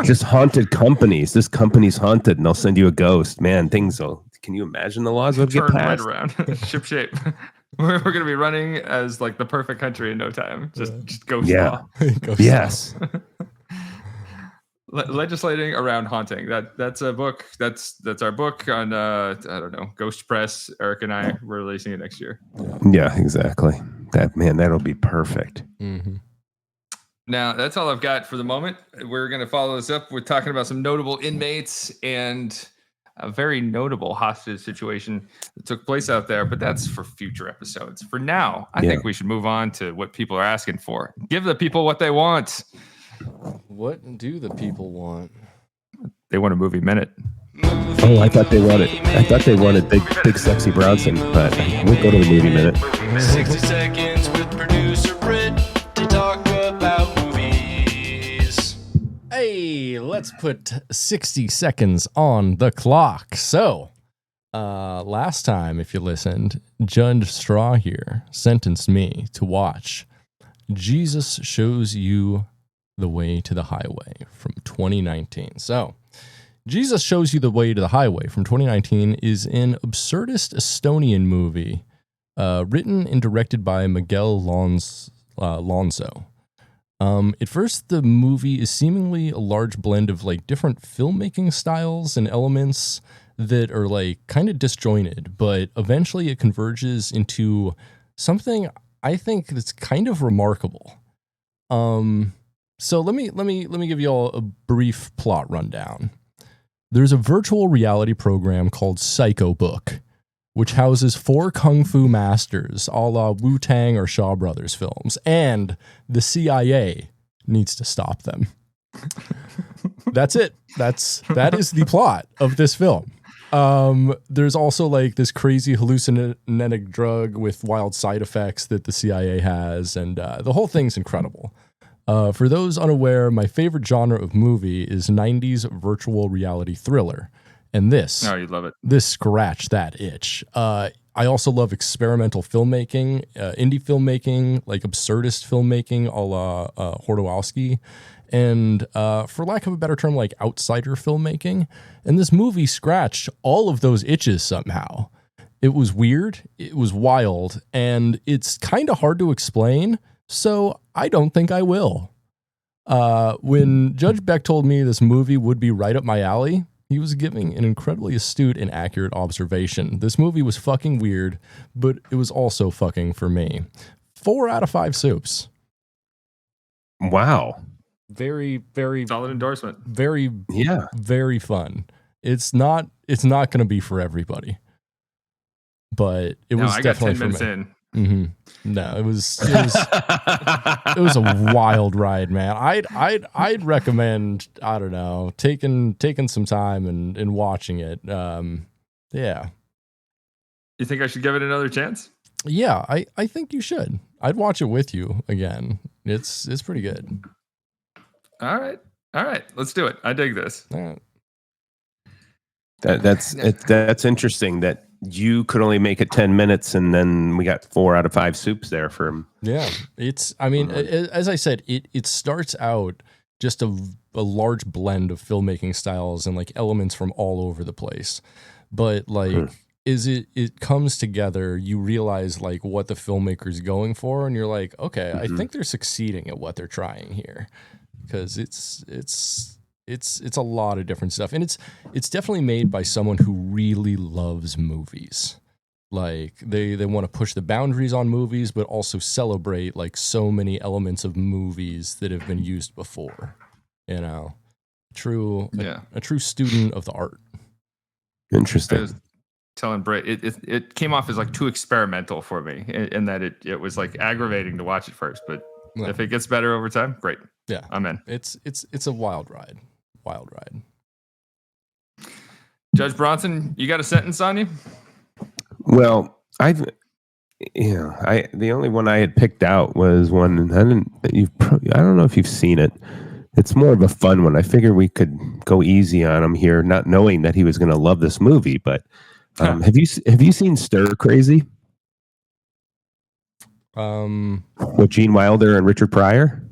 Just haunted companies. This company's haunted, and they'll send you a ghost. Man, things will. Can you imagine the laws would get passed? Right around. Ship shape. We're going to be running as like the perfect country in no time. Just ghost law. Yes. Legislating around haunting. That's a book. That's our book on I don't know, Ghost Press. Eric and I were releasing it next year. Yeah, exactly. That'll be perfect. Mm-hmm. Now that's all I've got for the moment. We're going to follow this up with talking about some notable inmates and a very notable hostage situation that took place out there, but that's for future episodes. For now, I think we should move on to what people are asking for. Give the people what they want. What do the people want? They want a movie minute. Oh, I thought they wanted big sexy Bronson, but we'll go to the movie minute. 60 seconds with producer Britt to talk about movies. Hey, let's put 60 seconds on the clock. So, last time, if you listened, Judge Strah here sentenced me to watch Jesus Shows You the Way to the Highway from 2019. So, Jesus Shows You the Way to the Highway from 2019 is an absurdist Estonian movie written and directed by Miguel Lonzo. At first, the movie is seemingly a large blend of like different filmmaking styles and elements that are like kind of disjointed, but eventually it converges into something I think that's kind of remarkable. So let me give you all a brief plot rundown. There's a virtual reality program called Psycho Book, which houses 4 kung fu masters a la Wu-Tang or Shaw Brothers films, and the CIA needs to stop them. That's it. That is the plot of this film. There's also like this crazy hallucinogenic drug with wild side effects that the CIA has, and the whole thing's incredible. For those unaware, my favorite genre of movie is 90s virtual reality thriller. And this, oh, you'd love it. This scratched that itch. I also love experimental filmmaking, indie filmmaking, like absurdist filmmaking a la Hordowski, and for lack of a better term, like outsider filmmaking. And this movie scratched all of those itches somehow. It was weird, it was wild, and it's kind of hard to explain, so I don't think I will. When Judge Beck told me this movie would be right up my alley, he was giving an incredibly astute and accurate observation. This movie was fucking weird, but it was also fucking for me. 4 out of 5 soups. Wow. Very, very solid endorsement. Very, very fun. It's not going to be for everybody, but it was definitely for me. 10 minutes in. Mm-hmm. No, it was a wild ride, man. I'd recommend, I don't know, taking some time and watching it. Yeah. You think I should give it another chance? Yeah, I think you should. I'd watch it with you again. It's pretty good. All right. Let's do it. I dig this. All right. That's interesting that you could only make it 10 minutes and then we got 4 out of 5 soups there for him. Yeah. As I said, it starts out just a large blend of filmmaking styles and like elements from all over the place. But like, it comes together, you realize like what the filmmaker's going for, and you're like, okay, I think they're succeeding at what they're trying here. Because it's a lot of different stuff, and it's definitely made by someone who really loves movies. Like they want to push the boundaries on movies, but also celebrate like so many elements of movies that have been used before. You know, a true student of the art. Interesting. I was telling Britt, it came off as like too experimental for me, and that it was like aggravating to watch it first, but if it gets better over time, great. Yeah, I'm in. It's a wild ride. Judge Bronson, you got a sentence on you? Well, the only one I had picked out was one. I don't know if you've seen it. It's more of a fun one. I figured we could go easy on him here, not knowing that he was going to love this movie. But have you seen Stir Crazy? With Gene Wilder and Richard Pryor?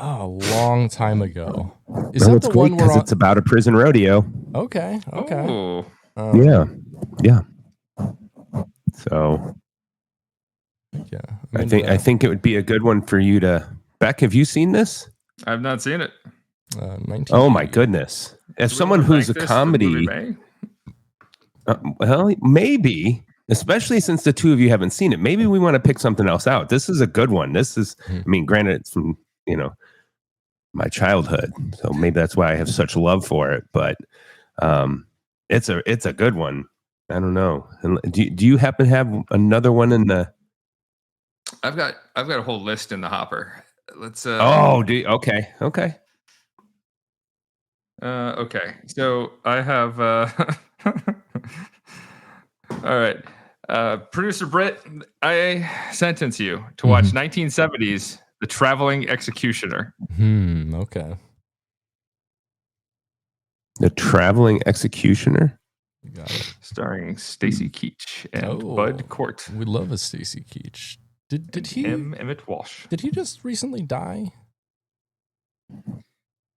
Oh, a long time ago. Is that the one where it's about a prison rodeo? Okay. Oh. Yeah. So, yeah, I think it would be a good one for you to. Beck, have you seen this? I've not seen it. Oh my goodness! If someone who's a comedy, well, maybe. Especially since the two of you haven't seen it, maybe we want to pick something else out. This is a good one. This is, granted, it's from my childhood, so maybe that's why I have such love for it. But It's a good one. I don't know. Do you happen to have another one in the? I've got a whole list in the hopper. Let's. Okay. Okay. So I have. All right. Producer Britt, I sentence you to watch 1970s The Traveling Executioner. Okay. The Traveling Executioner? You got it. Starring Stacy Keach and Bud Cort. We love a Stacy Keach. Did he? Emmett Walsh. Did he just recently die?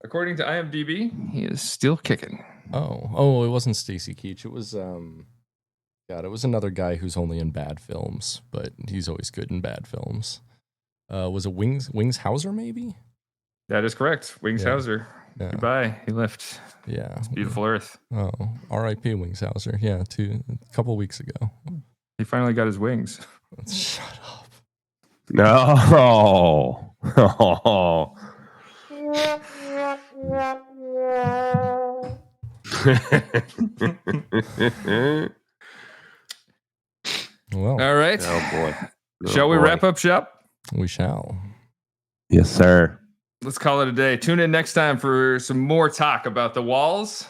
According to IMDb, he is still kicking. Oh, it wasn't Stacy Keach. It was God, it was another guy who's only in bad films, but he's always good in bad films. Was it Wings Hauser, maybe? That is correct. Wings Hauser. Yeah. Goodbye. He left. Yeah. It's beautiful Earth. Oh, R.I.P. Wings Hauser. Yeah, a couple weeks ago. He finally got his wings. Shut up. No. Well, all right. Oh boy. Shall we wrap up shop? We shall. Yes, sir. Let's call it a day. Tune in next time for some more talk about the walls.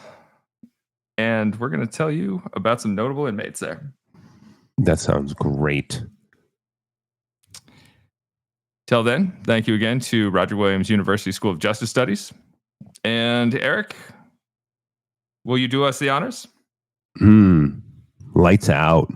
And we're going to tell you about some notable inmates there. That sounds great. Till then, thank you again to Roger Williams University School of Justice Studies. And Eric, will you do us the honors? Lights out.